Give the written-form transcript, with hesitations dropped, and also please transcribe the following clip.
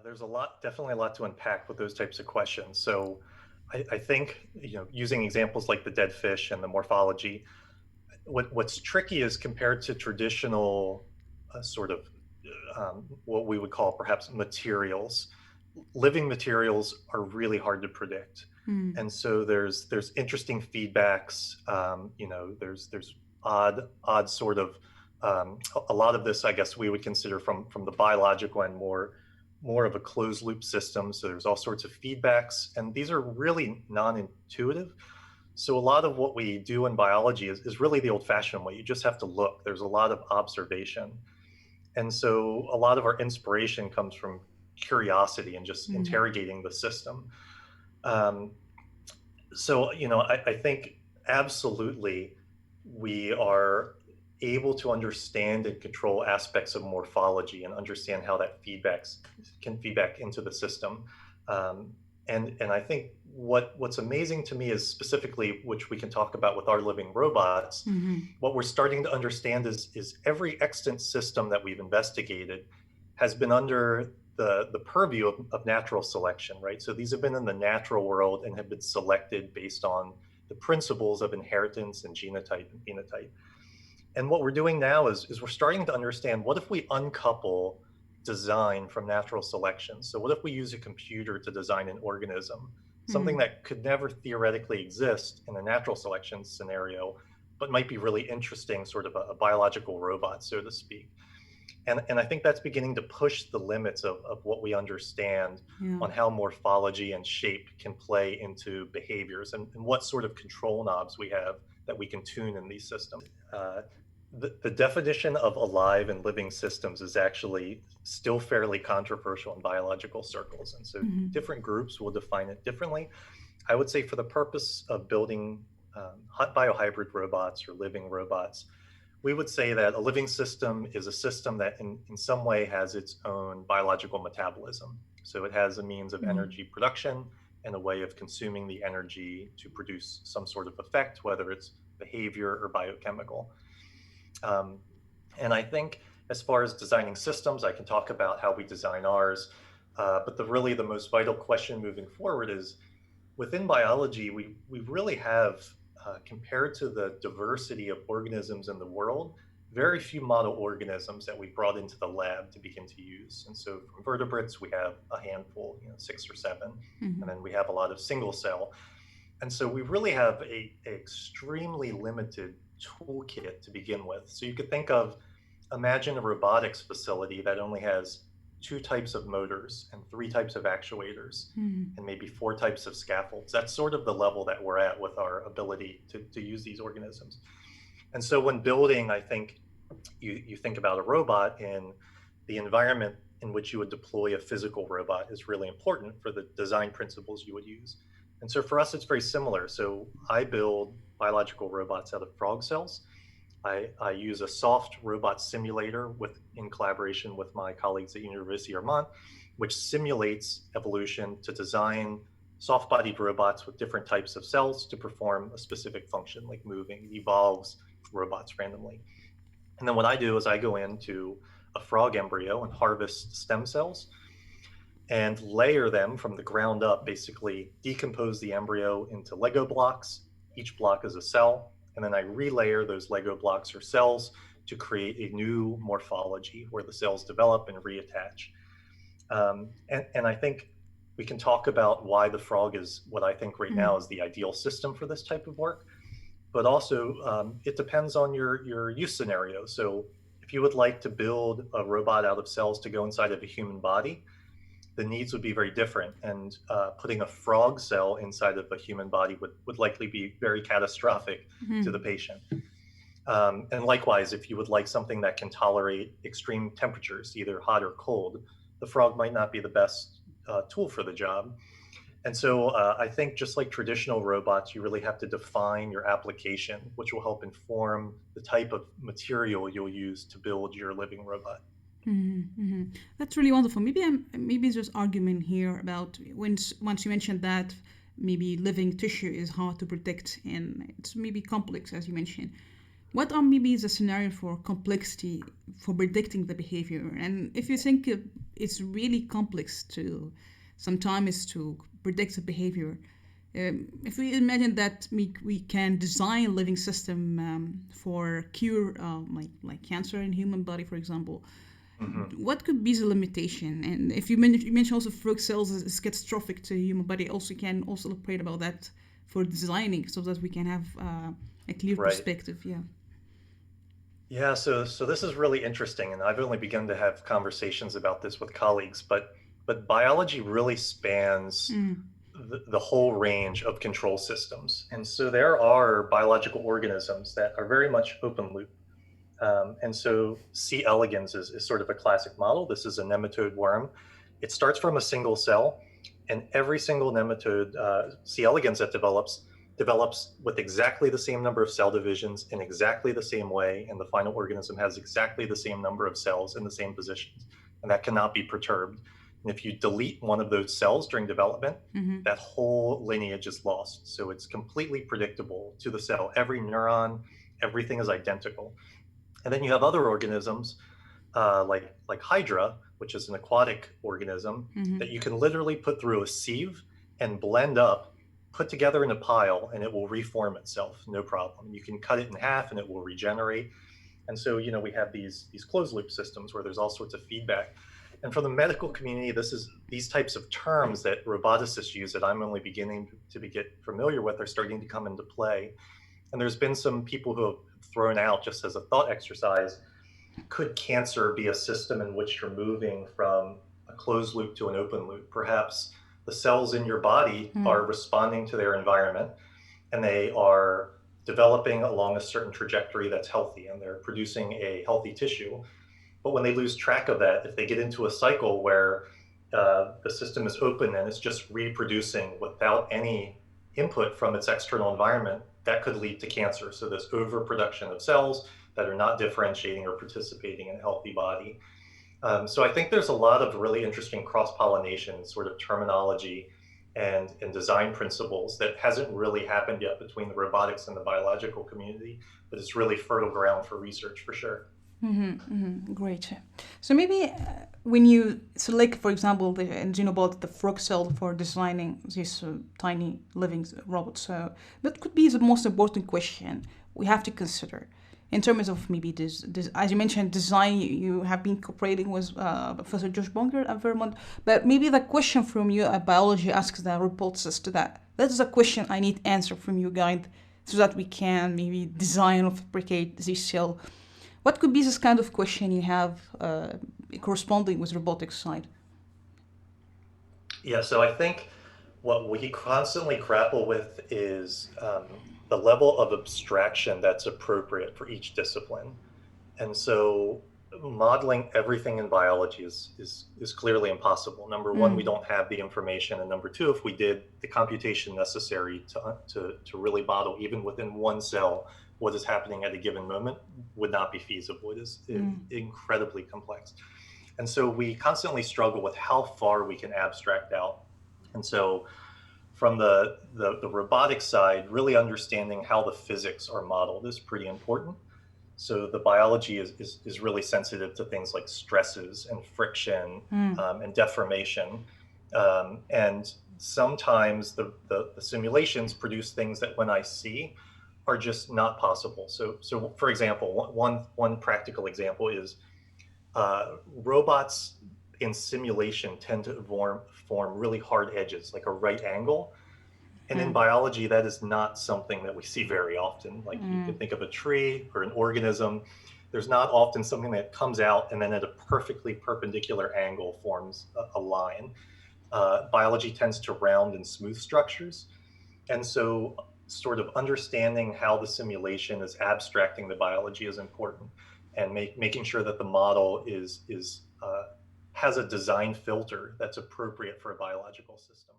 There's definitely a lot to unpack with those types of questions. So I think, using examples like the dead fish and the morphology, what's tricky is compared to traditional sort of what we would call perhaps materials. Living materials are really hard to predict, Mm. and so there's interesting feedbacks. There's odd sort of a lot of this, I guess, we would consider from the biological and more of a closed loop system. So there's all sorts of feedbacks, and these are really non-intuitive. So a lot of what we do in biology is really the old-fashioned way. You just have to look. There's a lot of observation. And so a lot of our inspiration comes from curiosity and just Mm. interrogating the system. Um, I think absolutely we are able to understand and control aspects of morphology and understand how that can feedback into the system. Um, and I think what's amazing to me is specifically, which we can talk about with our living robots, Mm-hmm. what we're starting to understand is every extant system that we've investigated has been under the purview of natural selection, right? So these have been in the natural world and have been selected based on the principles of inheritance and genotype and phenotype. And what we're doing now is we're starting to understand, what if we uncouple design from natural selection? So what if we use a computer to design an organism, something Mm. that could never theoretically exist in a natural selection scenario, but might be really interesting, sort of a biological robot, so to speak. And I think that's beginning to push the limits of what we understand Yeah. on how morphology and shape can play into behaviors, and what sort of control knobs we have that we can tune in these systems. The definition of alive and living systems is actually still fairly controversial in biological circles. And so Mm-hmm. different groups will define it differently. I would say, for the purpose of building biohybrid robots or living robots, we would say that a living system is a system that in some way has its own biological metabolism. So it has a means of Mm. energy production and a way of consuming the energy to produce some sort of effect, whether it's behavior or biochemical. Um, and I think, as far as designing systems, I can talk about how we design ours. But really the most vital question moving forward is, within biology, we really have, compared to the diversity of organisms in the world, very few model organisms that we brought into the lab to begin to use. And so from vertebrates, we have a handful, 6 or 7, and Mm-hmm. then we have a lot of single cell. And so we really have a extremely limited toolkit to begin with. So you could imagine a robotics facility that only has 2 types of motors and 3 types of actuators Mm-hmm. and maybe 4 types of scaffolds. That's sort of the level that we're at with our ability to use these organisms. And so when building, I think you think about a robot, in the environment in which you would deploy a physical robot is really important for the design principles you would use. And so for us, it's very similar. So I build biological robots out of frog cells. I use a soft robot simulator in collaboration with my colleagues at University of Vermont, which simulates evolution to design soft-bodied robots with different types of cells to perform a specific function, like moving. It evolves robots randomly. And then what I do is I go into a frog embryo and harvest stem cells and layer them from the ground up, basically decompose the embryo into Lego blocks. Each block is a cell. And then I relayer those Lego blocks or cells to create a new morphology where the cells develop and reattach. And I think we can talk about why the frog is what I think right now Mm. is the ideal system for this type of work. But also, it depends on your use scenario. So if you would like to build a robot out of cells to go inside of a human body, the needs would be very different. And putting a frog cell inside of a human body would likely be very catastrophic to the Mm. patient. And likewise, if you would like something that can tolerate extreme temperatures, either hot or cold, the frog might not be the best tool for the job. And so I think, just like traditional robots, you really have to define your application, which will help inform the type of material you'll use to build your living robot. Mm-hmm. Mm-hmm. That's really wonderful. Maybe there's argument here about once you mentioned that maybe living tissue is hard to predict and it's maybe complex as you mentioned. What are maybe the scenario for complexity for predicting the behavior? And if you think it's really complex to sometimes to predict the behavior, if we imagine that we can design a living system for cure like cancer in human body, for example, Hmm. what could be the limitation? And if you mentioned also frog cells is catastrophic to human body, also can also elaborate about that for designing so that we can have a clear Right. perspective. Yeah. Yeah, so this is really interesting, and I've only begun to have conversations about this with colleagues, but biology really spans Mm. the whole range of control systems. And so there are biological organisms that are very much open loop. And so C. elegans is sort of a classic model. This is a nematode worm. It starts from a single cell, and every single nematode, C. elegans, that develops with exactly the same number of cell divisions in exactly the same way, and the final organism has exactly the same number of cells in the same positions, and that cannot be perturbed. And if you delete one of those cells during development, Mm-hmm. that whole lineage is lost. So it's completely predictable to the cell. Every neuron, everything is identical. And then you have other organisms like Hydra, which is an aquatic organism Mm-hmm. that you can literally put through a sieve and blend up, put together in a pile, and it will reform itself, no problem. You can cut it in half and it will regenerate. And so, we have these closed loop systems where there's all sorts of feedback. And for the medical community, these types of terms that roboticists use that I'm only beginning to get familiar with are starting to come into play. And there's been some people who have thrown out, just as a thought exercise, could cancer be a system in which you're moving from a closed loop to an open loop? Perhaps the cells in your body Mm. are responding to their environment, and they are developing along a certain trajectory that's healthy, and they're producing a healthy tissue. But when they lose track of that, if they get into a cycle where the system is open and it's just reproducing without any input from its external environment, that could lead to cancer. So this overproduction of cells that are not differentiating or participating in a healthy body. So I think there's a lot of really interesting cross-pollination sort of terminology and design principles that hasn't really happened yet between the robotics and the biological community, but it's really fertile ground for research for sure. Great. So maybe when you select, for example, the in Xenobot, the frog cell for designing these tiny living robots, that could be the most important question we have to consider in terms of maybe this as you mentioned, design. You have been cooperating with Professor Josh Bonker at Vermont, but maybe the question from you at biology asks the roboticist to that. That is a question I need answer from you, guys, so that we can maybe design or fabricate this cell. What could be this kind of question you have corresponding with robotics side? Yeah, so I think what we constantly grapple with is the level of abstraction that's appropriate for each discipline. And so modeling everything in biology is clearly impossible. Number one, we Mm. don't have the information, and number two, if we did, the computation necessary to really model even within one cell what is happening at a given moment would not be feasible. It is Mm. incredibly complex. And so we constantly struggle with how far we can abstract out. And so from the robotic side, really understanding how the physics are modeled is pretty important. So the biology is really sensitive to things like stresses and friction Mm. and deformation. And sometimes the simulations produce things that when I see are just not possible. So for example, one practical example is robots in simulation tend to form really hard edges, like a right angle. And in Mm. biology, that is not something that we see very often. Like you Mm. can think of a tree or an organism. There's not often something that comes out and then at a perfectly perpendicular angle forms a line. Biology tends to round and smooth structures. And so, sort of understanding how the simulation is abstracting the biology is important, and making sure that the model is has a design filter that's appropriate for a biological system.